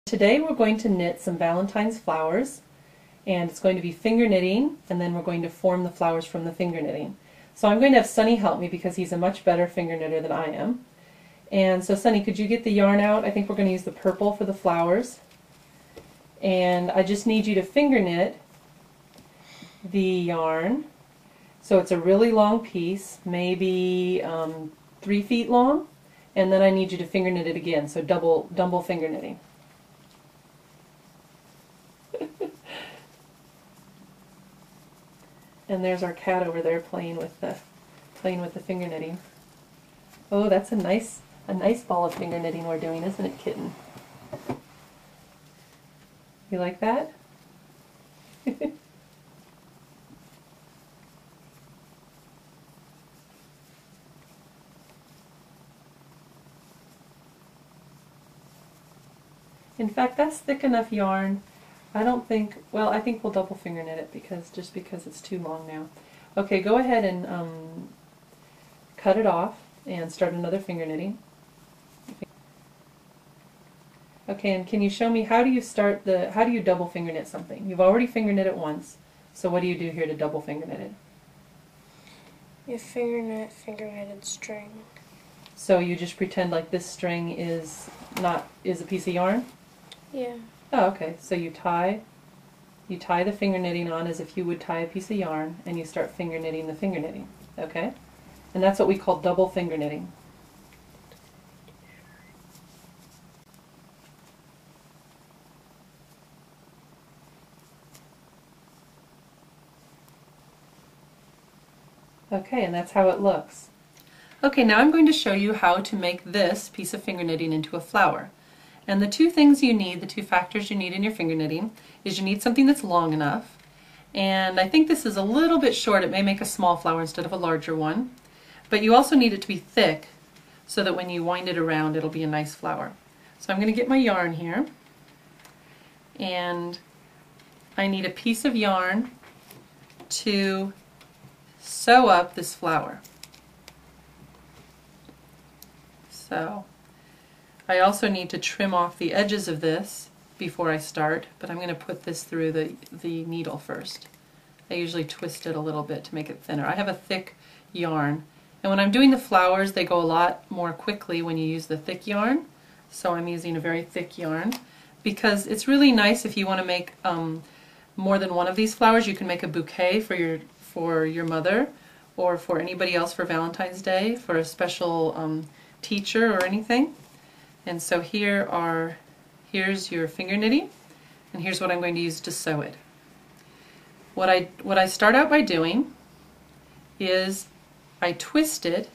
Today we're going to knit some Valentine's flowers, and it's going to be finger knitting, and then we're going to form the flowers from the finger knitting. So I'm going to have Sunny help me because he's a much better finger knitter than I am. And so Sunny, could you get the yarn out? I think we're going to use the purple for the flowers. And I just need you to finger knit the yarn. So it's a really long piece, maybe 3 feet long, and then I need you to finger knit it again, so double finger knitting. And there's our cat over there playing with the finger knitting. Oh, that's a nice ball of finger knitting we're doing, isn't it, kitten? You like that? In fact, that's thick enough yarn. I think we'll double finger knit it because it's too long now. Okay, go ahead and cut it off and start another finger knitting. Okay, and can you show me how do you double finger knit something? You've already finger knit it once, so what do you do here to double finger knit it? You finger knitted string. So you just pretend like this string is a piece of yarn? Yeah. Oh, okay. So you tie the finger knitting on as if you would tie a piece of yarn, and you start finger knitting the finger knitting. Okay? And that's what we call double finger knitting. Okay, and that's how it looks. Okay, now I'm going to show you how to make this piece of finger knitting into a flower. And the two things you need, the two factors you need in your finger knitting, is you need something that's long enough. And I think this is a little bit short. It may make a small flower instead of a larger one. But you also need it to be thick so that when you wind it around, it'll be a nice flower. So I'm going to get my yarn here. And I need a piece of yarn to sew up this flower. So I also need to trim off the edges of this before I start, but I'm going to put this through the needle first. I usually twist it a little bit to make it thinner. I have a thick yarn, and when I'm doing the flowers they go a lot more quickly when you use the thick yarn, so I'm using a very thick yarn because it's really nice if you want to make more than one of these flowers. You can make a bouquet for your mother or for anybody else for Valentine's Day, for a special teacher or anything. And so here's your finger knitting, and here's what I'm going to use to sew it. What I start out by doing is I twist it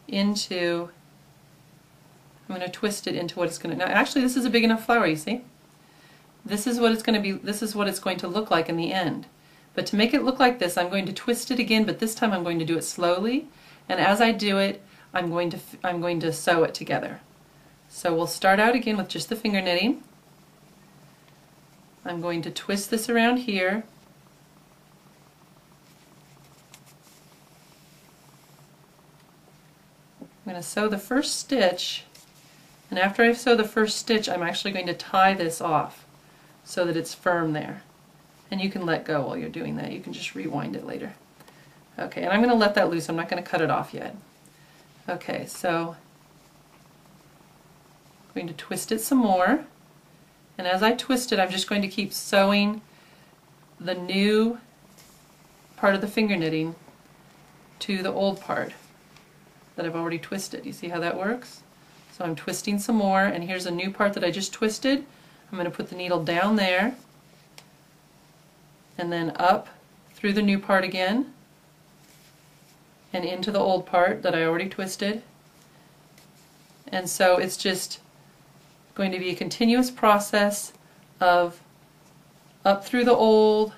into, I'm going to twist it into what it's going to, now actually this is a big enough flower, you see? This is what it's going to be, this is what it's going to look like in the end. But to make it look like this, I'm going to twist it again, but this time I'm going to do it slowly, and as I do it, I'm going to sew it together. So we'll start out again with just the finger knitting. I'm going to twist this around here. I'm going to sew the first stitch, and after I sew the first stitch I'm actually going to tie this off so that it's firm there. And you can let go while you're doing that. You can just rewind it later. Okay, and I'm going to let that loose. I'm not going to cut it off yet. Okay, so I'm going to twist it some more, and as I twist it I'm just going to keep sewing the new part of the finger knitting to the old part that I've already twisted. You see how that works? So I'm twisting some more, and here's a new part that I just twisted. I'm going to put the needle down there and then up through the new part again and into the old part that I already twisted. And so it's just going to be a continuous process of up through the old,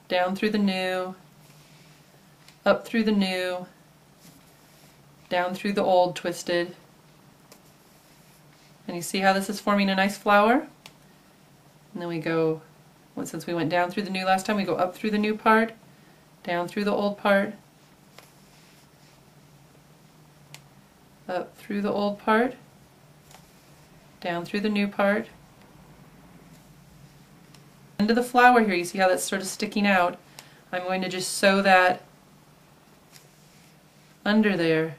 down through the new, up through the new, down through the old twisted. And you see how this is forming a nice flower? And then we go, well, since we went down through the new last time, we go up through the new part, down through the old part, up through the old part, down through the new part. Into the flower here, you see how that's sort of sticking out. I'm going to just sew that under there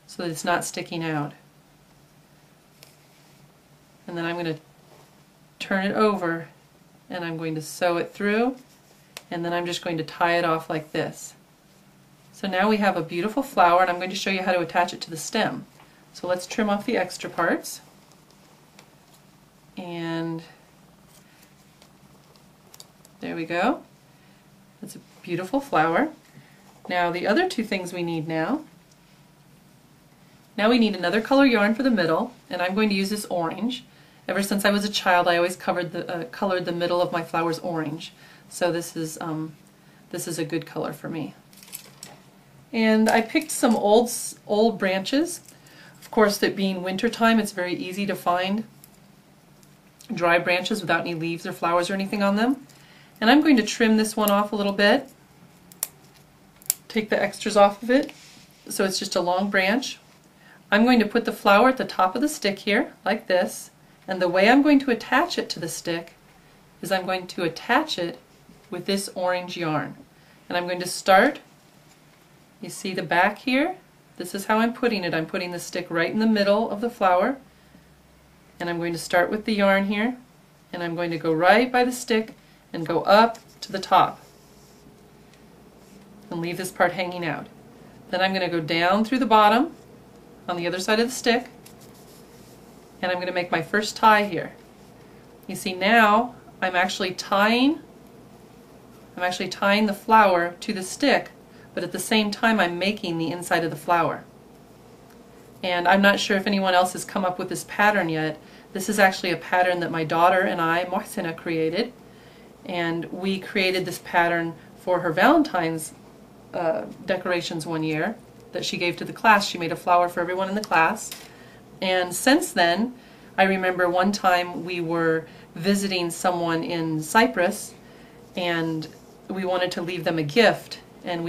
so that it's not sticking out. And then I'm going to turn it over and I'm going to sew it through, and then I'm just going to tie it off like this. So now we have a beautiful flower, and I'm going to show you how to attach it to the stem. So let's trim off the extra parts. And there we go. That's a beautiful flower. Now the other two things we need now we need another color yarn for the middle, and I'm going to use this orange. Ever since I was a child, I always colored the middle of my flowers orange. So this is a good color for me. And I picked some old branches. Of course, that being winter time, it's very easy to find dry branches without any leaves or flowers or anything on them. And I'm going to trim this one off a little bit. Take the extras off of it, so it's just a long branch. I'm going to put the flower at the top of the stick here, like this, and the way I'm going to attach it to the stick is I'm going to attach it with this orange yarn. And I'm going to start, you see the back here? This is how I'm putting it. I'm putting the stick right in the middle of the flower, and I'm going to start with the yarn here, and I'm going to go right by the stick and go up to the top and leave this part hanging out. Then I'm going to go down through the bottom on the other side of the stick, and I'm going to make my first tie here. You see, now I'm actually tying the flower to the stick, but at the same time I'm making the inside of the flower. And I'm not sure if anyone else has come up with this pattern yet. This is actually a pattern that my daughter and I, Mohsina, created, and we created this pattern for her Valentine's decorations one year that she gave to the class. She made a flower for everyone in the class, and since then I remember one time we were visiting someone in Cyprus and we wanted to leave them a gift, and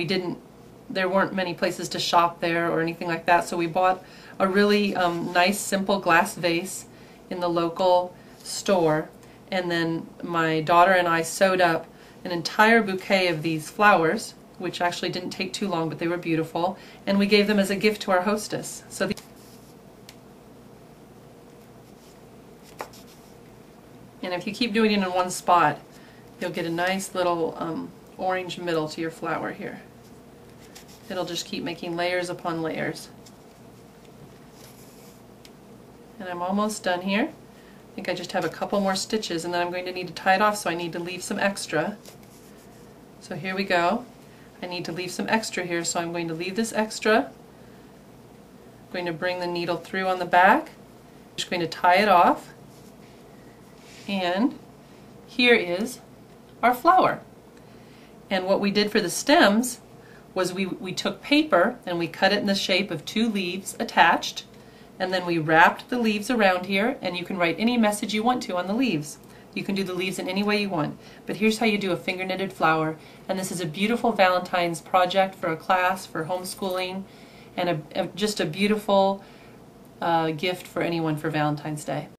there weren't many places to shop there or anything like that, so we bought a really nice simple glass vase in the local store, and then my daughter and I sewed up an entire bouquet of these flowers, which actually didn't take too long, but they were beautiful, and we gave them as a gift to our hostess. So and if you keep doing it in one spot, you'll get a nice little orange middle to your flower here. It'll just keep making layers upon layers. And I'm almost done here. I think I just have a couple more stitches, and then I'm going to need to tie it off, so I need to leave some extra. So here we go. I need to leave some extra here, so I'm going to leave this extra. I'm going to bring the needle through on the back. I'm just going to tie it off. And here is our flower. And what we did for the stems was we took paper and we cut it in the shape of two leaves attached, and then we wrapped the leaves around here, and you can write any message you want to on the leaves. You can do the leaves in any way you want. But here's how you do a finger knitted flower, and this is a beautiful Valentine's project for a class, for homeschooling, and just a beautiful gift for anyone for Valentine's Day.